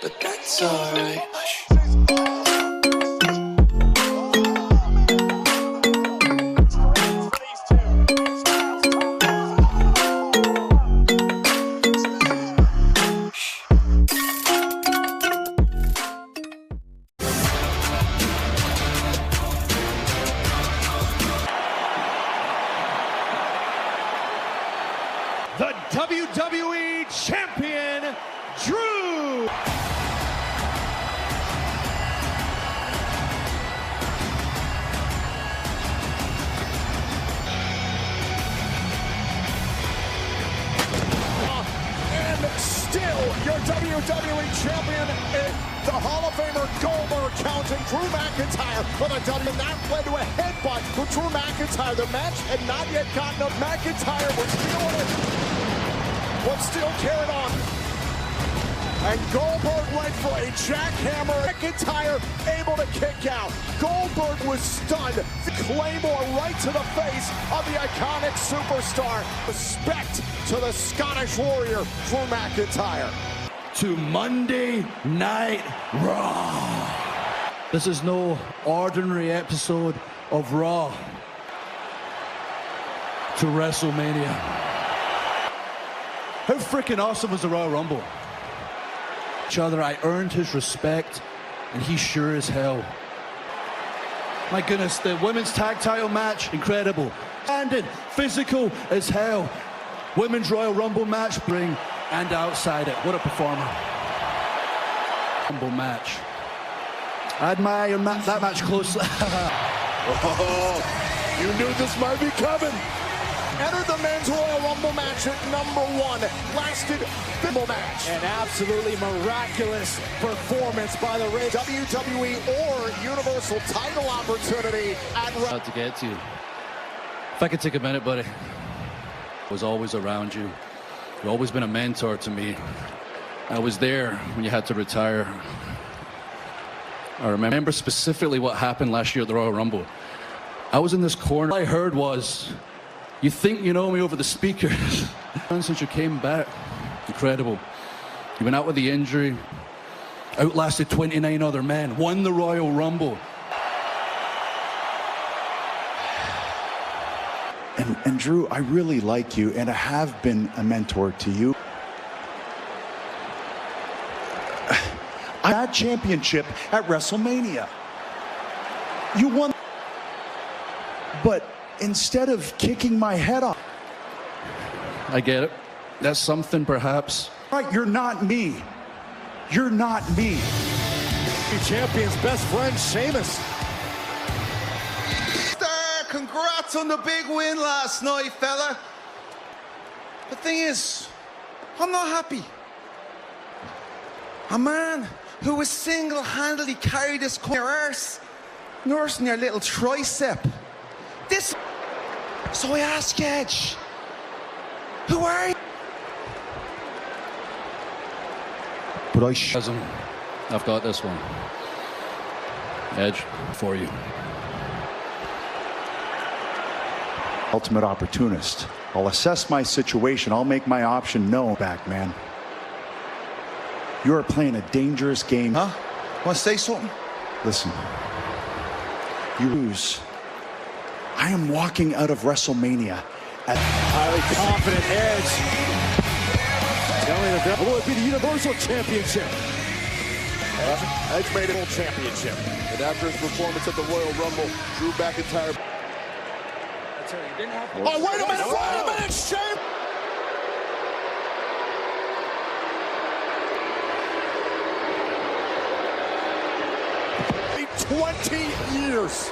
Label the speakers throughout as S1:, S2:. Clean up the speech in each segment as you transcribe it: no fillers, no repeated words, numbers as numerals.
S1: but that's alright.
S2: The WWE Champion, Drew!
S3: And still your WWE Champion, the Hall of Famer Goldberg counting Drew McIntyre for the W. That led to a headbutt for Drew McIntyre. The match had not yet gotten up. McIntyre was feeling it, but still carried on. And Goldberg went for a jackhammer. McIntyre able to kick out. Goldberg was stunned. Claymore right to the face of the iconic superstar. Respect to the Scottish Warrior, Drew McIntyre.
S2: To Monday Night Raw. This is no ordinary episode of Raw. To WrestleMania. How freaking awesome was the Royal Rumble? Each other, I earned his respect, and he sure as hell. My goodness, the women's tag title match, incredible. Standing, physical as hell. Women's Royal Rumble match, bring and outside it. What a performer. Rumble match. I admire that match closely.
S3: Oh, you knew this might be coming. Entered the men's Royal Rumble match at #1. Lasted Rumble match. An absolutely miraculous performance by the Red WWE or Universal title opportunity at
S2: To get to you. If I could take a minute, buddy. I was always around you. You've always been a mentor to me. I was there when you had to retire. I remember specifically what happened last year at the Royal Rumble. I was in this corner. All I heard was, "You think you know me," over the speakers. Since you came back, incredible. You went out with the injury, outlasted 29 other men, won the Royal Rumble.
S4: And Drew, I really like you, and I have been a mentor to you. I had championship at WrestleMania. You won, but instead of kicking my head off.
S2: I get it. That's something, perhaps.
S4: Right, you're not me. You're not me.
S3: champion's best friend, Sheamus.
S5: Congrats on the big win last night, fella. The thing is, I'm not happy. A man who was single-handedly carried this your arse, nursing your little tricep. This. So I ask Edge, who are you?
S4: But
S2: I've got this one. Edge, for you.
S4: Ultimate opportunist. I'll assess my situation. I'll make my option known. Back, man. You are playing a dangerous game.
S5: Huh? Want to say something?
S4: Listen. You lose. I am walking out of WrestleMania at
S3: Highly confident Edge. Will it be the Universal Championship? Edge made it a championship.
S6: And after his performance at the Royal Rumble, Drew McIntyre.
S3: Oh, wait a minute, Shame! "20 years.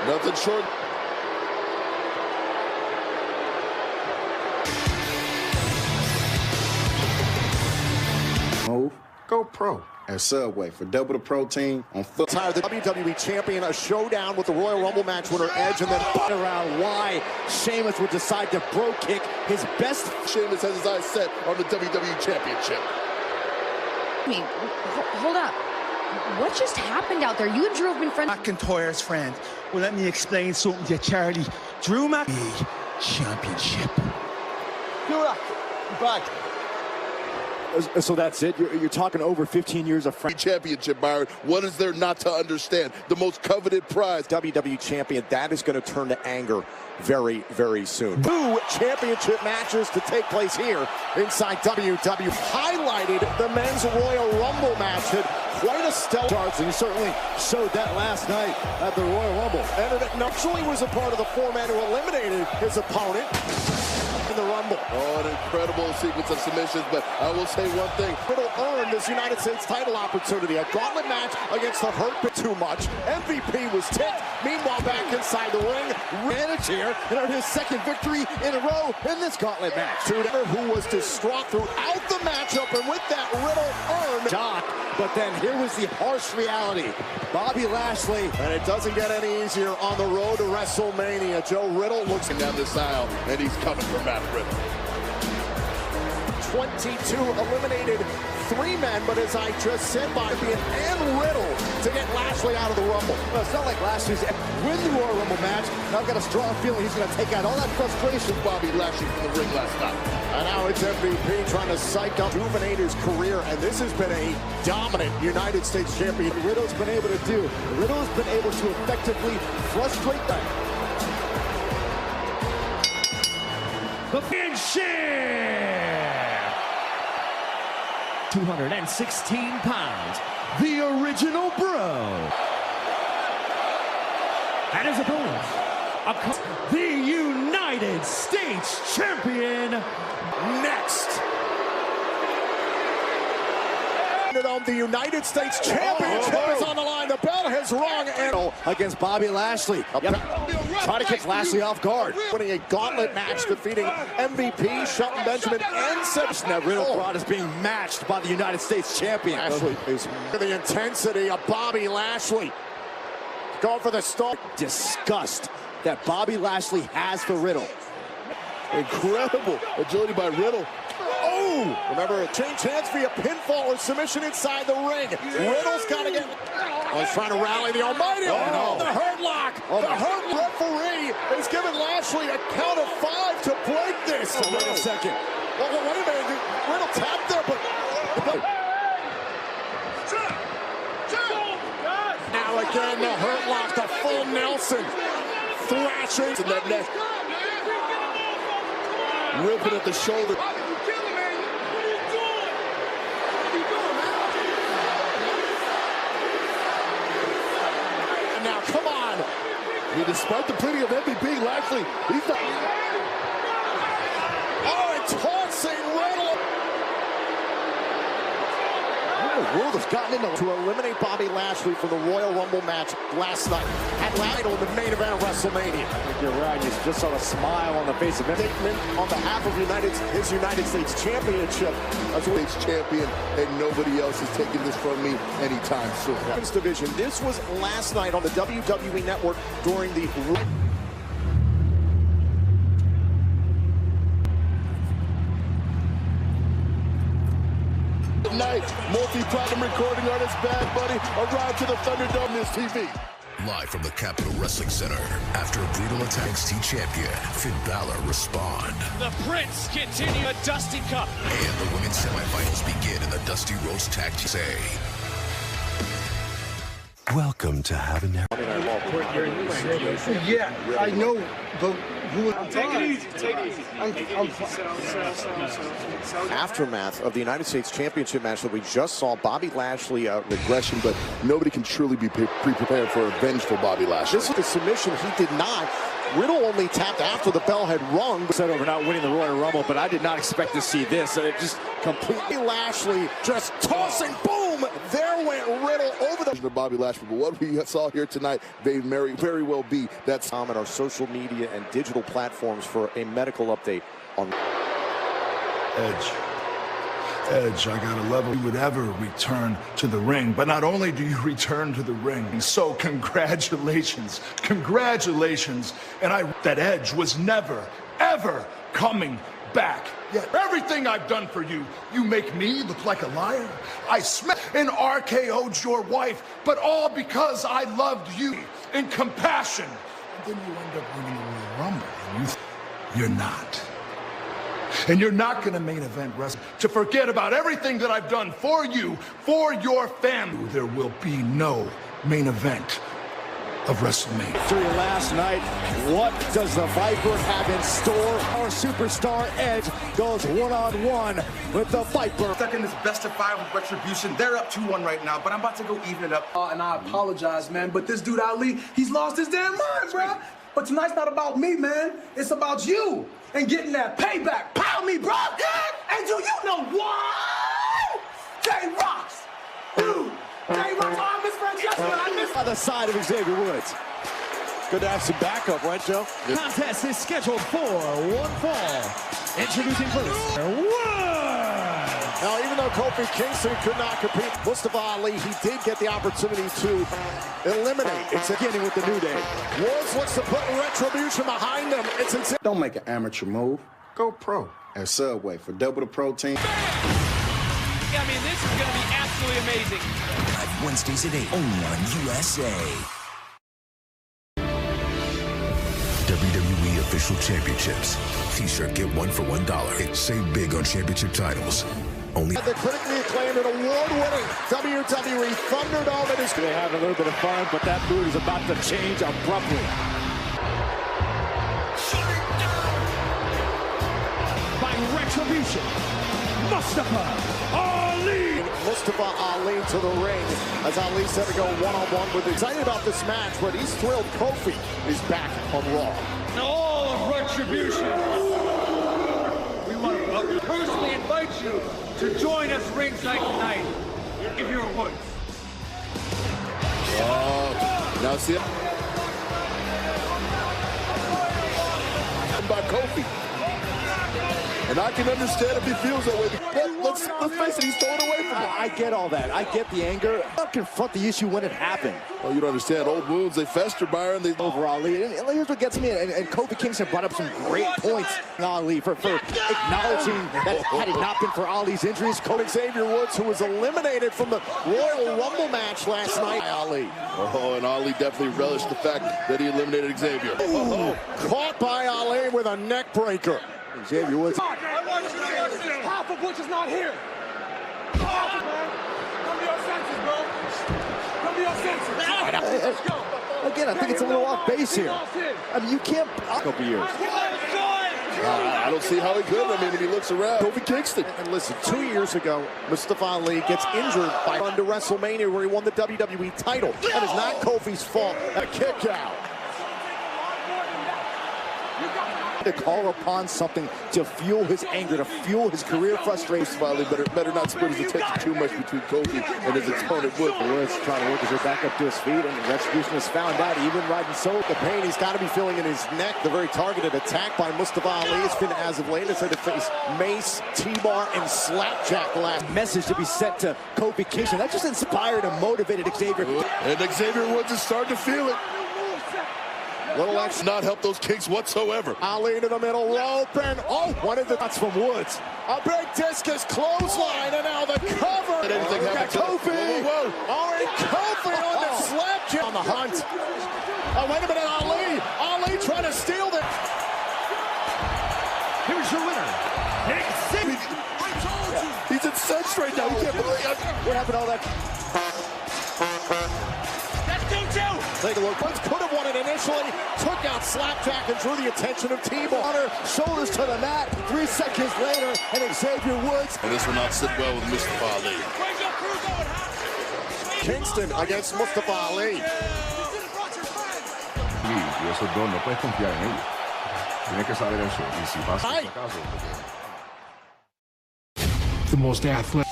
S6: Nothing short.
S7: Move. Go pro at Subway for double the protein on foot.
S3: The WWE Champion, a showdown with the Royal Rumble match winner Edge, and then around why Sheamus would decide to bro kick his best.
S6: Sheamus has his eyes set on the WWE Championship.
S8: I mean, hold up. What just happened out there? You and Drew have been friends.
S9: McIntyre's friend. Well, let me explain something to you, Charlie. Drew Championship.
S3: You're back. So that's it? You're talking over 15 years of
S6: championship, Byron. What is there not to understand? The most coveted prize.
S3: WWE champion, that is going to turn to anger very, very soon. 2 championship matches to take place here inside WWE. Highlighted the men's Royal Rumble match. Had quite a stellar charge, and he certainly showed that last night at the Royal Rumble. And it naturally was a part of the 4-man who eliminated his opponent in the Rumble.
S6: Oh, an incredible sequence of submissions, but I will say one thing.
S3: Riddle earned this United States title opportunity. A gauntlet match against the Hurt, but too much. MVP was ticked. Meanwhile, back inside the ring, managed here and earned his 2nd victory in a row in this gauntlet match. Tudor, who was distraught throughout the matchup, and with that, Riddle earned shock. But then here was the harsh reality. Bobby Lashley, and it doesn't get any easier on the road to WrestleMania. Joe Riddle looks
S6: Down this aisle, and he's coming for Matt Riddle.
S3: 22 eliminated 3 men, but as I just said, Bobby and Riddle to get Lashley out of the Rumble. Well, it's not like Lashley's win the Royal Rumble match. Now I've got a strong feeling he's going to take out all that frustration.
S6: Bobby Lashley from the ring last night.
S3: And now it's MVP trying to psych up rejuvenate his career, and this has been a dominant United States champion. Riddle's been able to do. Riddle's been able to effectively frustrate them.
S1: The finishing! 216 pounds, the original Bro. And his opponent, the United States champion.
S3: Next. The United States Championship is on the line. The bell has rung and against Bobby Lashley. Try to catch Lashley off guard. Winning a gauntlet match, defeating MVP, Shelton Benjamin, and Sebastien. That Riddle brought is being matched by the United States Champion. Lashley is the intensity of Bobby Lashley. Going for the start. Disgust that Bobby Lashley has for Riddle.
S6: Incredible agility by Riddle.
S3: Oh! Remember, change hands via pinfall or submission inside the ring. Riddle's got to get... Oh, he's trying to rally the almighty. Oh, no. The Hurt Lock. The Hurt referee is giving Lashley a count of 5 to break this. Oh, wait a second. Well, wait a minute. Riddle tapped there, but... Now again, the Hurt Lock, the full Nelson. Thrashing
S6: in that neck. Ripping at the shoulder.
S3: Now, come on.
S6: I mean, despite the pleading of MVP, Lashley, he's not...
S3: Oh, and tossing Riddle. What in the world has gotten into to eliminate Bobby Lashley from the Royal Rumble match last night at Lashley in the main event of WrestleMania? I think you're right. You just saw a smile on the face of him. Statement on behalf of his United States Championship.
S6: That's what he's champion, and nobody else is taking this from me anytime soon.
S3: Women's division. This was last night on the WWE Network during the...
S6: Night, multi-platinum recording artist Bad Buddy arrived to the Thunderdome this TV.
S10: Live from the Capitol Wrestling Center, after a brutal attack, NXT champion Finn Balor respond.
S1: The Prince continue a Dusty Cup.
S10: And the women's semifinals begin in the Dusty Rhodes Tag Team. Say, welcome to Having Never.
S9: Yeah, I know, but who...
S1: Take it easy, take it easy.
S3: Aftermath of the United States Championship match that we just saw, Bobby Lashley
S6: Regression, but nobody can truly be pre-prepared for a vengeful Bobby Lashley.
S3: This is the submission. He did not. Riddle only tapped after the bell had rung. Said over not winning the Royal Rumble, but I did not expect to see this. It just completely Lashley just tossing, boom! There went Riddle over the...
S6: Bobby Lashley, but what we saw here tonight, they very well be. That's
S3: on our social media and digital platforms for a medical update on
S11: Edge, I gotta love it. You would ever return to the ring, but not only do you return to the ring, so congratulations, and that Edge was never, ever coming back. Yet everything I've done for you, you make me look like a liar. I smacked and RKO'd your wife, but all because I loved you in compassion. And then you end up winning the Royal Rumble, and you're not. And you're not going to main event wrestling to forget about everything that I've done for you, for your family. There will be no main event of WrestleMania.
S3: Victory last night. What does the Viper have in store? Our superstar Edge goes one-on-one with the Viper.
S5: Stuck in this best of 5 with Retribution. They're up 2-1 right now, but I'm about to go even it up.
S12: And I apologize, man, but this dude Ali, he's lost his damn mind, bro. But tonight's not about me, man. It's about you and getting that payback. Pound me, bro. And do you know what? J-Rocks. Dude. J-Rocks. Oh, I miss Francesco. I miss...
S3: On the side of Xavier Woods. Good to have some backup, right, Joe?
S1: Contest is scheduled for one fall. Introducing first, Woods.
S3: Now, even though Kofi Kingston could not compete, Mustafa Ali, he did get the opportunity to eliminate. It's beginning with the New Day. Woods looks to put Retribution behind him. It's insane.
S7: Don't make an amateur move. Go pro at Subway for double the protein.
S1: I mean, this is going to be absolutely amazing.
S10: Live Wednesdays at 8, only on USA. WWE Official Championships. T-shirt, get one for $1. Save big on championship titles. Only
S3: the critically acclaimed and award-winning WWE Thunderdome. It is going to have a little bit of fun, but that mood is about to change abruptly.
S1: By Retribution, Mustafa Ali.
S3: Mustafa Ali to the ring as Ali said to go one-on-one with excited about this match, but he's thrilled Kofi is back on Raw.
S1: All of Retribution, we want to personally invite you to join us ringside tonight if you're Woods.
S6: Oh, now see it. By Kofi. And I can understand if he feels that way. But let's face it, he's throwing away from him.
S3: I get all that. I get the anger. I'll confront the issue when it happened.
S6: Oh, you don't understand. Old wounds, they fester, Byron. They
S3: over Ali. And here's what gets me. And Kofi Kingston brought up some great points on Ali for acknowledging that had it not been for Ali's injuries, Xavier Woods, who was eliminated from the Royal Rumble match last night by Ali.
S6: Oh, and Ali definitely relished the fact that he eliminated Xavier.
S3: Ooh, caught by Ali with a neck breaker. Xavier Woods.
S12: Half of which is not here. Half, man. Come to your senses, bro. Come to your senses. Let's go.
S3: Again, I think it's a little off base here. I mean, you can't. A couple years.
S6: I don't see how he could. I mean, when he looks around, Kofi Kingston.
S3: And listen, 2 years ago, Mustafa Ali gets injured by under WrestleMania where he won the WWE title. That is not Kofi's fault. A kick out. To call upon something to fuel his anger, to fuel his career frustration.
S6: Finally, better not split his attention too much between Kofi and his opponent Woods.
S3: Woods trying to work his way back up to his feet, and Retribution has found out, even riding so the pain he's got to be feeling in his neck. The very targeted attack by Mustafa Ali has been, as of late, had to face mace, T-bar, and slapjack last. Message to be sent to Kofi Kingston. That just inspired and motivated Xavier.
S6: And Xavier Woods is starting to feel it.
S3: Little X
S6: not help those kicks whatsoever.
S3: Ali to the middle rope, and one of the shots from Woods. A big discus clothesline, and now the cover.
S6: Did anything happen to
S3: Kofi?
S6: Whoa.
S3: Oh, and Kofi on the slapjack on the hunt. Oh, wait a minute, Ali. Ali trying to steal the.
S1: Here's your winner, Xavier.
S6: I told you. He's incensed right now. He can't believe it.
S3: What happened to all that? Take a look. Woods could have won it initially. Took out slapjack and drew the attention of T-Bar. Shoulders to the mat. 3 seconds later, and Xavier Woods.
S6: And this will not sit well with Mustafa Ali.
S3: Kingston against Mustafa Ali.
S13: Y esos dos no puedes confiar en ellos. Tienes que saber eso. Y si pasa por acaso.
S11: The most athletic.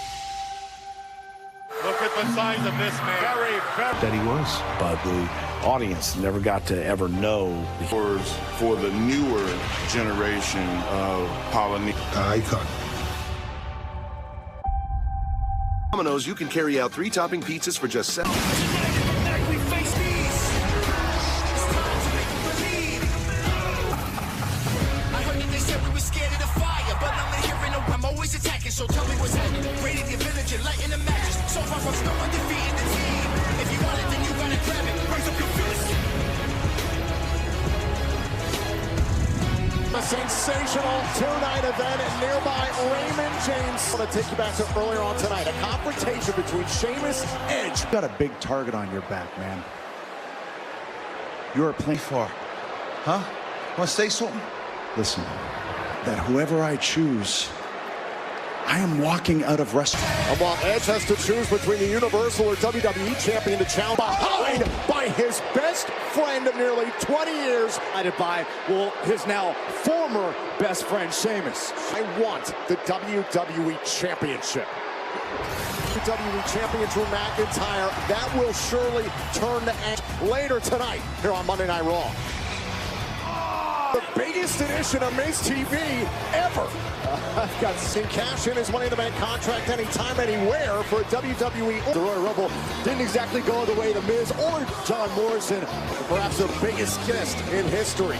S14: Look at the size of this man. Very.
S13: That he was.
S15: But the audience never got to ever know.
S16: For the newer generation of Polynesian.
S11: Icon.
S17: Domino's, you can carry out 3 topping pizzas for just $7.
S18: So tell me what's happening. Raiding your village and lighting the matches. So far from no one defeating the team. If you want it, then you gotta grab it. Raise up your fist.
S3: a sensational two-night event at nearby Raymond James. I want to take you back to earlier on tonight. A confrontation between Sheamus and Edge.
S4: You got a big target on your back, man. You're playing for.
S5: Huh? Want to say something?
S4: Listen, that whoever I choose, I am walking out of wrestling.
S3: And while Edge has to choose between the Universal or WWE Champion to challenge behind by his best friend of nearly 20 years.
S19: Guided by, well, his now former best friend, Sheamus.
S3: I want the WWE Championship. WWE Champion Drew McIntyre, that will surely turn to Edge later tonight here on Monday Night Raw. The biggest edition of Miz TV ever. Got seen cash in his Money in the Bank contract anytime, anywhere for WWE.
S19: The Royal Rumble didn't exactly go the way of The Miz or John Morrison,
S3: perhaps the biggest guest in history.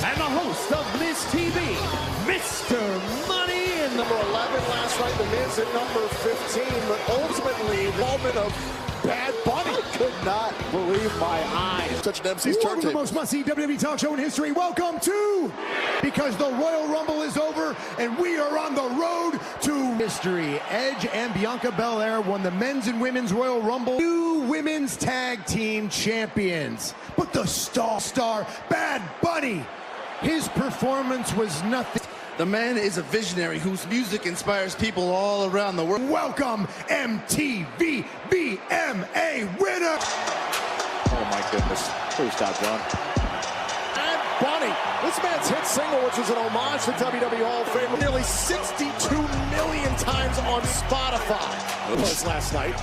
S20: And the host of Miz TV, Mr. Money in the
S3: Number 11 last night, The Miz at number 15, but ultimately the involvement of Bad Bunny.
S19: Could not believe my eyes.
S3: Such an MC's
S21: Welcome to the
S3: turntable.
S21: most must-see WWE talk show in history. Welcome to, because the Royal Rumble is over and we are on the road to history. Edge and Bianca Belair won the men's and women's Royal Rumble. New women's tag team champions. But the star, Bad Bunny, his performance was nothing.
S5: The man is a visionary whose music inspires people all around the world.
S21: Welcome, MTV VMA winner.
S19: Oh my goodness. Please stop, John.
S3: And Bunny, this man's hit single, which is an homage to WWE Hall of Fame, nearly 62 million times on Spotify. It was last night.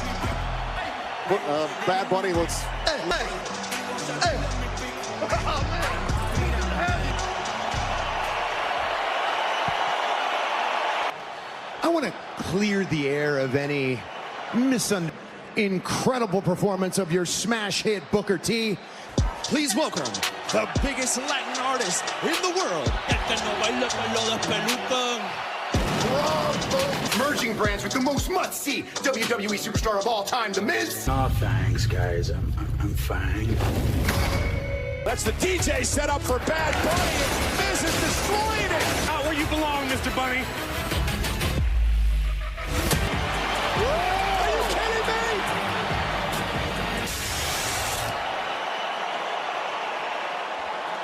S3: Bad Bunny looks...
S21: I want to clear the air of any incredible performance of your smash hit Booker T.
S5: Please welcome the biggest Latin artist in the world.
S22: Merging brands with the most must-see WWE superstar of all time, The Miz.
S15: Oh, thanks, guys. I'm fine.
S3: That's the DJ set up for Bad Bunny, and Miz is destroying it.
S22: Not where you belong, Mr. Bunny.
S3: Are you kidding me?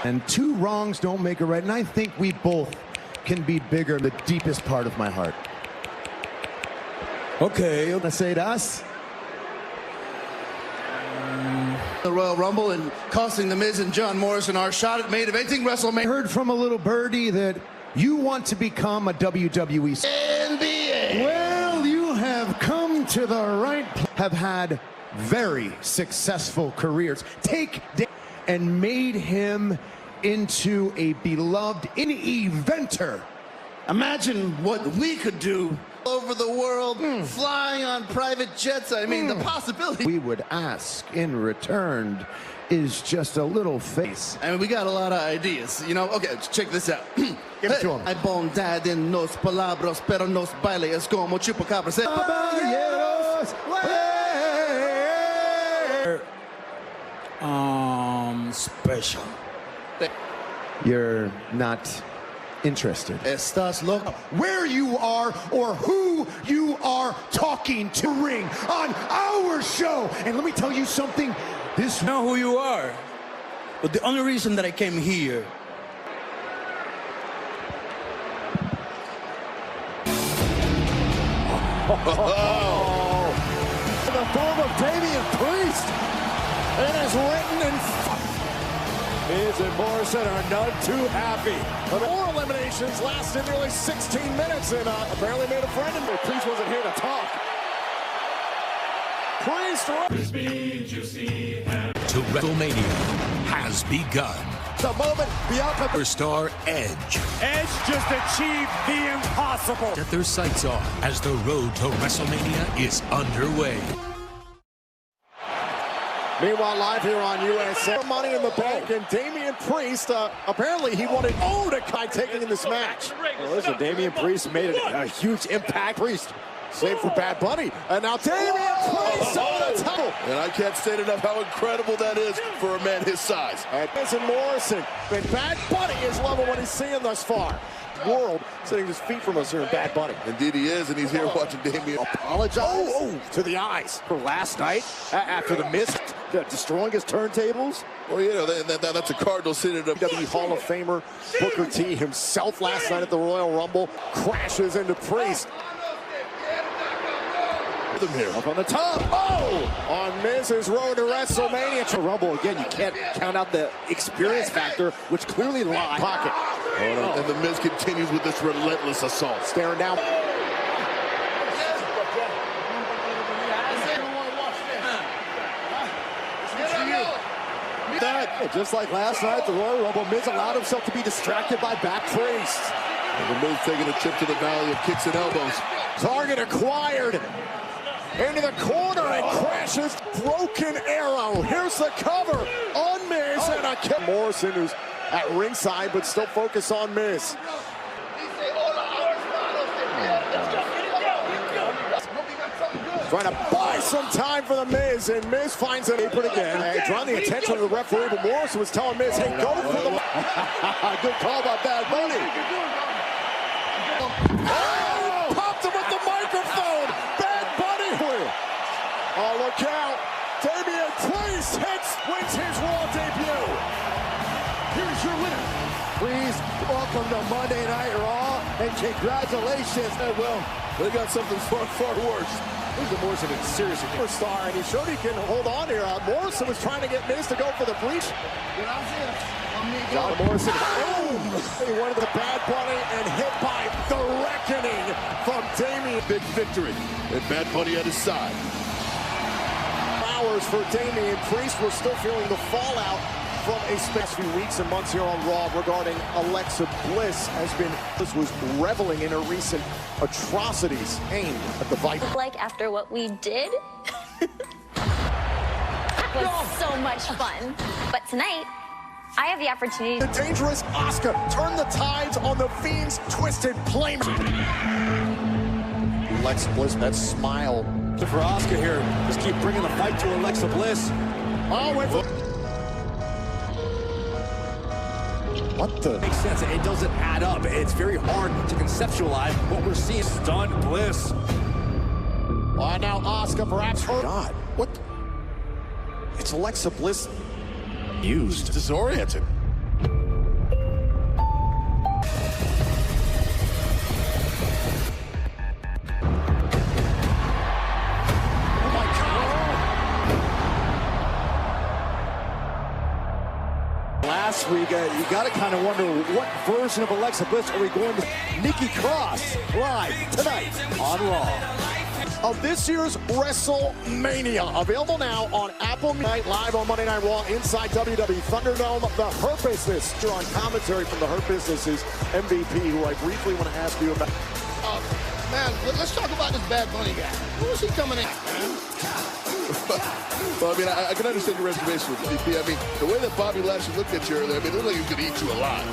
S21: And two wrongs don't make a right, and I think we both can be bigger, the deepest part of my heart. Okay, you want to say to us?
S5: The Royal Rumble and costing The Miz and John Morrison our shot at main eventing WrestleMania.
S21: I heard from a little birdie that you want to become a WWE
S5: NBA.
S21: Well, you have come to the right place. Have had very successful careers. Take and made him into a beloved eventer.
S5: Imagine what we could do all over the world, flying on private jets. I mean, the possibility.
S21: We would ask in return is just a little face.
S5: I mean, we got a lot of ideas, you know. Okay, check this out.
S21: Give it to him.
S5: Hay bondad en los palabras, pero nos baile es como chupacabras.
S15: Special.
S21: You're not interested.
S5: Estás loco.
S21: Where you are or who you are talking to ring on our show. And let me tell you something. This
S15: I know who you are. But the only reason that I came here
S3: In the form of Damian Priest. It is written in... Miz and Morrison are none too happy. The 4 eliminations lasted nearly 16 minutes and apparently made a friend of him. Priest wasn't here to talk. Priest...
S10: To WrestleMania has begun.
S3: The moment Bianca...
S10: Superstar Edge.
S22: Edge just achieved the impossible.
S10: Set their sights on as the road to WrestleMania is underway.
S3: Meanwhile, live here on USA, Money in the Bank, and Damian Priest, apparently he wanted to taking in this match.
S19: Well, listen, Damian Priest made a huge impact.
S3: Priest, save for Bad Bunny, and now Damian Priest on the
S21: top.
S6: And I can't state enough how incredible that is for a man his size.
S3: And Morrison, and Bad Bunny is loving what he's seeing thus far. World sitting his feet from us here in Bad Bunny.
S6: Indeed he is, and he's here watching Damian
S3: apologize to the eyes for last night after the miss, destroying his turntables.
S6: Well, you know, that's a Cardinal sitting at a
S3: WWE Hall of Famer Booker T himself last night at the Royal Rumble crashes into Priest.
S6: Here.
S3: Up on the top. Oh! On Miz's road to WrestleMania. To Rumble again, you can't count out the experience factor, which clearly lies. Pocket.
S6: Oh. And the Miz continues with this relentless assault.
S3: Staring down. That, just like last night at the Royal Rumble, Miz allowed himself to be distracted by back Priest.
S6: And the Miz taking a trip to the valley of kicks and elbows.
S3: Target acquired. Into the corner and crashes. Broken arrow. Here's the cover on Miz and a kick. Morrison, who's at ringside, but still focused on Miz. Trying to buy some time for the Miz, and Miz finds an apron again. Hey, drawing the attention of the referee, but Morrison was telling Miz, hey, go for the... Good call by Bad Bunny. Oh, popped him with the microphone. Bad Bunny. Oh, look out. Damian Priest wins his Raw debut.
S21: Here's your winner.
S3: Please welcome to Monday Night Raw, and congratulations.
S6: Well, they got something far worse.
S3: Here's the Morrison is seriously superstar, and he showed he can hold on here. Morrison was trying to get Miz to go for the breach. John Morrison, boom! He wanted the Bad Bunny and hit by the Reckoning from Damian.
S6: Big victory, and Bad Bunny at his side.
S3: Hours for Damian Priest. We're still feeling the fallout from a few weeks and months here on Raw regarding Alexa Bliss was reveling in her recent atrocities aimed at the Viper.
S2: Like after what we did, it was so much fun. But tonight, I have the opportunity.
S3: The dangerous Asuka turned the tides on the Fiend's twisted flame. Alexa Bliss, that smile.
S21: For Asuka here, just keep bringing the fight to Alexa Bliss.
S3: Oh, wait for... What the?
S21: Makes sense. It doesn't add up. It's very hard to conceptualize what we're seeing. Stunned Bliss.
S3: Oh, now Asuka perhaps hurt. God, what? It's Alexa Bliss.
S6: Used. Disoriented.
S21: Last week, you got to kind of wonder what version of Alexa Bliss are we going to. Nikki Cross live tonight on Raw.
S3: Of this year's WrestleMania, available now on Apple Night Live on Monday Night Raw inside WWE Thunderdome. The Hurt Business. You're on commentary from the Hurt Business is MVP, who I briefly want to ask you about.
S8: Man, let's talk about this Bad Bunny guy. Who is he coming in?
S6: Well, I mean, I can understand your reservation with VP. I mean, the way that Bobby Lashley looked at you earlier, I mean, it looked like he was going to eat you alive.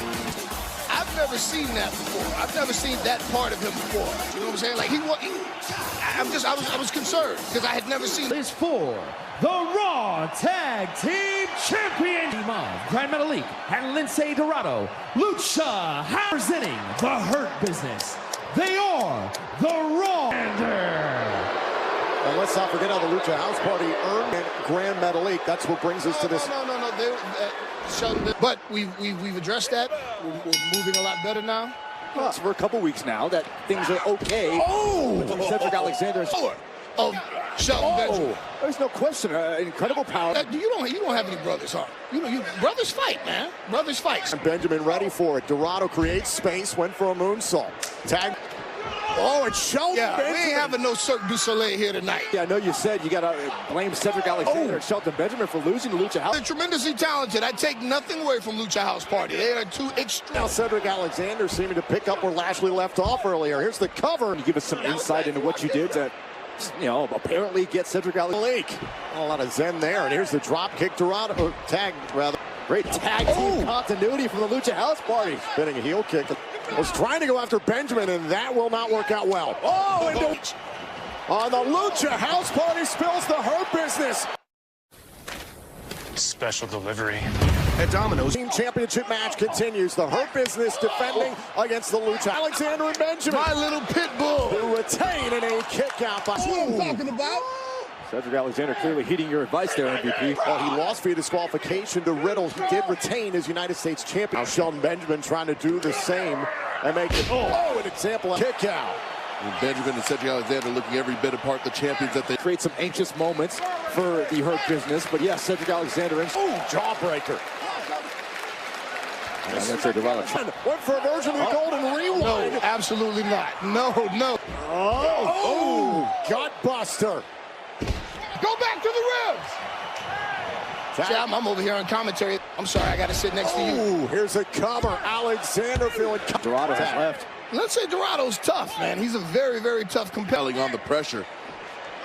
S8: I've never seen that before. I've never seen that part of him before. You know what I'm saying? Like I was concerned because I had never seen
S20: this for the Raw Tag Team Champion Grand Metalik and Lindsay Dorado, Lucha presenting the Hurt Business. They are the Raw.
S3: And let's not forget how the Lucha House Party earned Grand Metalik. That's what brings us to this.
S8: No. But we've addressed that. We're moving a lot better now.
S21: Well, it's for a couple weeks now that things are okay.
S3: Oh!
S21: Cedric Alexander.
S8: Shelton Benjamin.
S21: There's no question. Incredible power.
S8: You don't have any brothers, huh? Brothers fight, man. Brothers fight.
S3: And Benjamin ready for it. Dorado creates space, went for a moonsault. Tag. Oh, it's Shelton Benjamin.
S8: We ain't having no Cirque du Soleil here tonight.
S21: Yeah, I know you said you got to blame Cedric Alexander and Shelton Benjamin for losing the Lucha House.
S8: They're tremendously talented. I take nothing away from Lucha House Party. They are too extreme.
S3: Now Cedric Alexander seeming to pick up where Lashley left off earlier. Here's the cover.
S21: Can you give us some insight into what you did to, apparently get Cedric Alexander?
S3: A lot of zen there. And here's the drop kick. Dorado, tag, rather.
S21: Great tag team continuity from the Lucha House Party.
S3: Spinning a heel kick. Was trying to go after Benjamin, and that will not work out well.
S21: Oh, and
S3: On the Lucha House Party spills the Hurt Business.
S7: Special delivery.
S3: At Domino's, team championship match continues. The Hurt Business defending against the Lucha. Alexander and Benjamin.
S8: My little pit bull.
S3: Who retain in a kick out.
S8: That's what I'm talking about.
S19: Cedric Alexander clearly heeding your advice there, MVP.
S3: Well, he lost via disqualification to Riddle. He did retain as United States champion. Now Shelton Benjamin trying to do the same and make it, an example of kick out.
S6: And Benjamin and Cedric Alexander looking every bit apart the champions that they
S19: create some anxious moments for the Hurt Business. But yes, Cedric Alexander.
S3: Jawbreaker.
S19: I'm going to say Dorado.
S3: Went for a version of the Golden Rewind.
S8: No, absolutely not. No.
S3: Gut buster.
S8: Go back to the ribs. See, I'm over here on commentary. I'm sorry, I got to sit next to you.
S3: Here's a cover. Alexander feeling.
S19: Dorado has left.
S8: Let's say Dorado's tough, man. He's a very, very tough compelling
S6: on the pressure.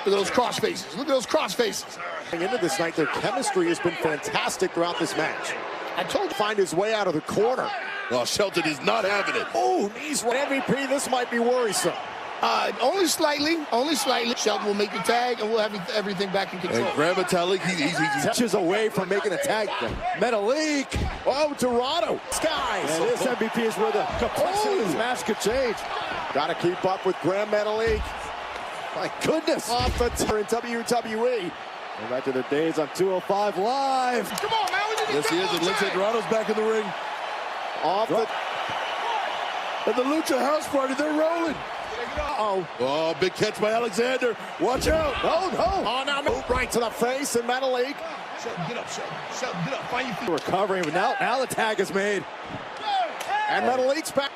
S8: Look at those cross faces. Look at those cross faces.
S3: Into this night, their chemistry has been fantastic throughout this match. I told you find his way out of the corner.
S6: Oh, Shelton is not having it.
S3: Knees MVP. This might be worrisome.
S8: Only slightly. Shelton will make the tag, and we'll have everything back in control.
S6: And Grand Metalik, he's
S3: touches away from making a tag. Metalik. Dorado. Skies.
S19: And this MVP is where the complexity of this match could change.
S3: Got to keep up with Grand Metalik. My goodness. Off the in WWE.
S19: Go back to the days on 205 Live.
S8: Come on, man.
S6: Yes, he is. And Lindsay Dorado's back in the ring. And the Lucha House Party, they're rolling. Oh, big catch by Alexander. Watch out.
S3: Oh, now right to the face and Metalik.
S8: Shelton, get up, Shelton, get up. Find your feet.
S19: Recovering, but now the tag is made.
S3: And Metalik's back.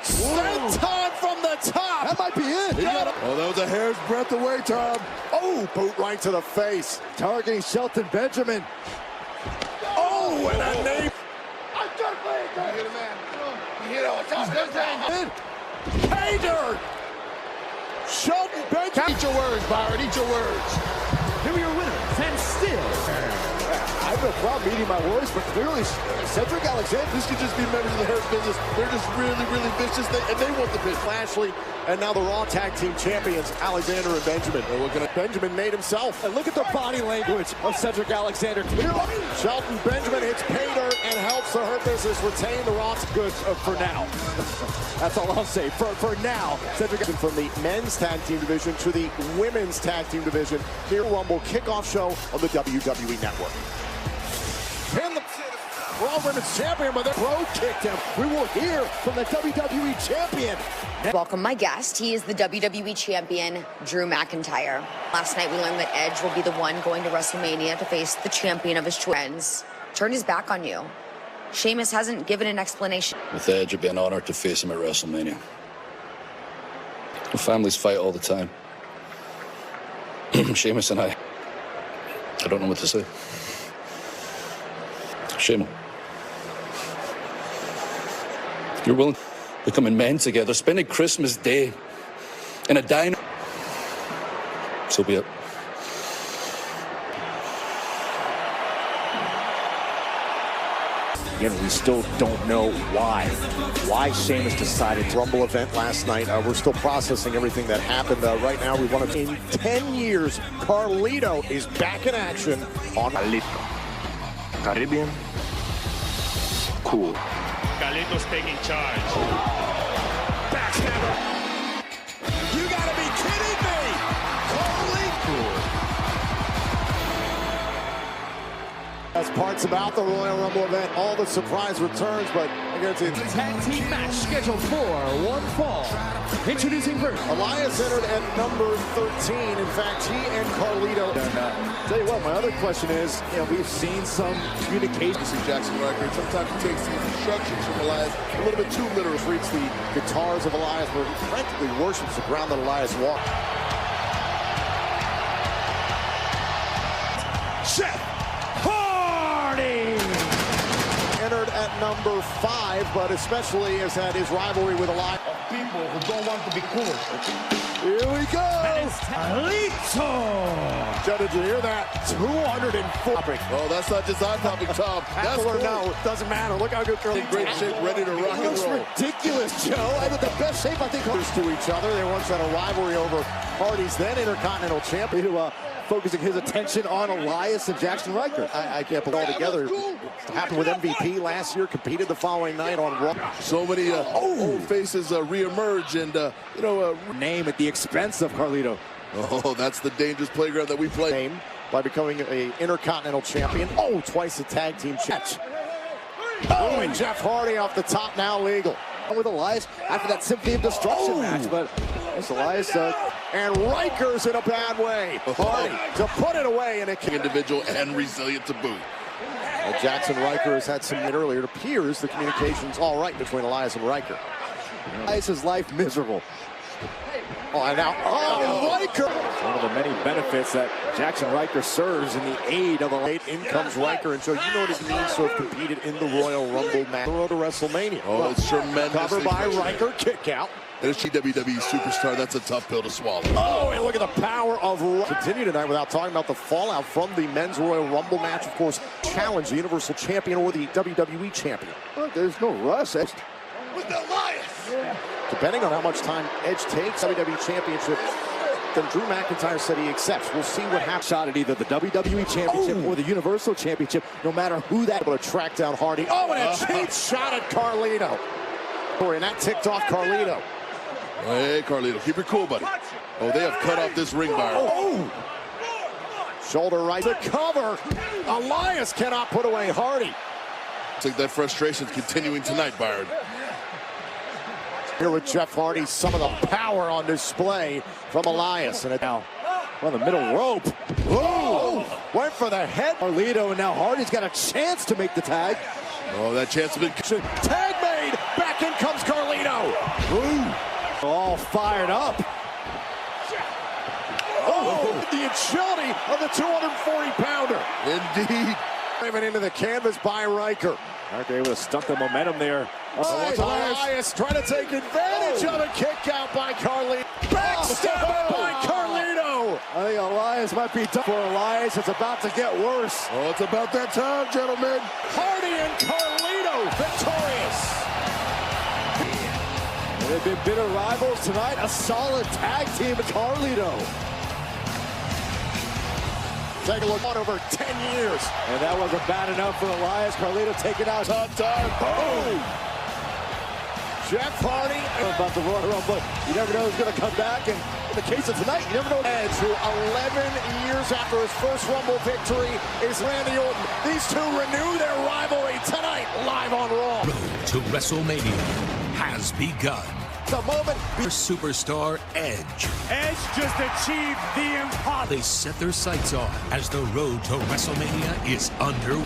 S3: Senton from the top.
S19: That might be it.
S6: That was a hair's breadth away, Tom.
S3: Boot right to the face.
S19: Targeting Shelton Benjamin.
S3: And a knee. Pay dirt. Shelton Benjamin.
S8: Eat your words, Byron. Eat your words.
S20: Here are your winners, and still.
S19: I have no problem eating my words, but clearly Cedric Alexander.
S6: This could just be members of the Hurt Business. They're just really, really vicious, and they want the pin.
S3: Lashley, and now the Raw Tag Team Champions, Alexander and Benjamin. Benjamin made himself.
S19: And look at the body language of Cedric Alexander.
S3: Shelton Benjamin hits pay dirt and helps the Hurt Business retain the Raw.
S19: Good for now. That's all I'll say. For now, Cedric.
S3: From the men's tag team division to the women's tag team division, here Rumble kickoff show on the WWE Network. Pin the Raw Women's Champion, but the Pro kicked him. We will hear from the WWE Champion.
S2: Welcome my guest. He is the WWE Champion, Drew McIntyre. Last night we learned that Edge will be the one going to WrestleMania to face the champion of his friends. Turned his back on you. Sheamus hasn't given an explanation.
S9: With Edge, it'd be an honor to face him at WrestleMania. Families fight all the time. Sheamus and I don't know what to say. Shame. You're willing to becoming men together, spending Christmas Day in a diner. So be it.
S3: Again, we still don't know why Sheamus decided to Rumble event last night. We're still processing everything that happened. Right now, we want to. In 10 years, Carlito is back in action on
S23: Carlito. Caribbean. Cool.
S7: Carlito's taking charge.
S3: Backstabber. You gotta be kidding me! Carlito. That's parts about the Royal Rumble event. All the surprise returns, but I guarantee you.
S20: Tag team match scheduled for one fall. Introducing first.
S3: Elias entered at number 13. In fact, he and Carlito.
S19: Tell you what, my other question is, we've seen some communication.
S6: See Jackson record. Sometimes he takes the instructions from Elias a little bit too literal.
S3: Reach the guitars of Elias, where he practically worships the ground that Elias walked.
S20: Jeff Hardy
S3: entered at number 5, but especially has had his rivalry with Elias.
S11: people who don't want to be cool.
S3: Here we go.
S21: Lito.
S3: Joe, did you hear that? 204.
S6: Oh, that's not just our topic, Tom. That's
S3: Cool.
S6: cool.
S3: No, it doesn't matter. Look how good Curly.
S6: In great shape, ready to rock and
S3: looks
S6: roll.
S3: ridiculous, Joe. And with the best shape, I think, to each other. They once had a rivalry over Hardy's then Intercontinental Champion, focusing his attention on Elias and Jackson Riker. I can't put it all together. It happened with MVP last year, competed the following night on Raw.
S6: So many old faces reemerge and,
S3: name at the expense of Carlito.
S6: Oh, that's the dangerous playground that we play.
S3: Name by becoming an Intercontinental Champion. Oh, twice a tag team match. Oh, and Jeff Hardy off the top, now legal. With Elias after that Symphony of Destruction match, but it's Elias and Riker's in a bad way. Hardy to put it away, and it
S6: individual and resilient to boot.
S3: Well, Jackson Riker has had some earlier. It appears the communication's all right between Elias and Riker. Elias's life miserable. Oh, and now, Riker! One of the many benefits that Jackson Riker serves in the aid of a late. In comes Riker, and so you know what it means to have competed in the Royal Rumble match. The road to WrestleMania.
S6: Oh, it's tremendous.
S3: Covered by Riker, kick out.
S6: And it's WWE superstar. That's a tough pill to swallow.
S3: Oh, and look at the power of continue tonight without talking about the fallout from the men's Royal Rumble match. Of course, challenge the Universal Champion or the WWE Champion. Well, there's no rush.
S8: With Elias.
S3: Depending on how much time Edge takes, WWE Championship, then Drew McIntyre said he accepts. We'll see what happens. Shot at either the WWE Championship or the Universal Championship, no matter who that. Able to track down Hardy. Oh, and a cheap shot at Carlito. And that ticked off Carlito.
S6: Hey, Carlito, keep your cool, buddy. Oh, they have cut off this ring bar.
S3: Oh! Shoulder right. The cover. Elias cannot put away Hardy.
S6: Looks like that frustration's continuing tonight, Byron.
S3: Here with Jeff Hardy, some of the power on display from Elias. And now on the middle rope. Oh! Went for the head. Carlito, and now Hardy's got a chance to make the tag.
S6: Oh, that chance has been...
S3: Tag made! Back in comes Carlito. Ooh. All fired up. Oh, the agility of the 240-pounder.
S6: Indeed.
S3: Driving into the canvas by Riker. Riker able to stunt the momentum there. Elias trying to take advantage of a kick out by Carlito. Backstabber by Carlito. I think Elias might be done for Elias. It's about to get worse.
S6: Oh, it's about that time, gentlemen.
S3: Hardy and Carlito victorious. They've been bitter rivals tonight. A solid tag team with Carlito. Take a look on over 10 years. And that wasn't bad enough for Elias. Carlito taking out.
S6: Top time.
S3: Boom. Jeff Hardy. About the Royal Rumble. You never know who's going to come back. And in the case of tonight, you never know. Edge, who 11 years after his first Rumble victory is Randy Orton. These two renew their rivalry tonight live on Raw.
S10: Road to WrestleMania has begun.
S3: The moment
S10: for superstar Edge.
S20: Edge just achieved the impossible.
S10: They set their sights on as the road to WrestleMania is under.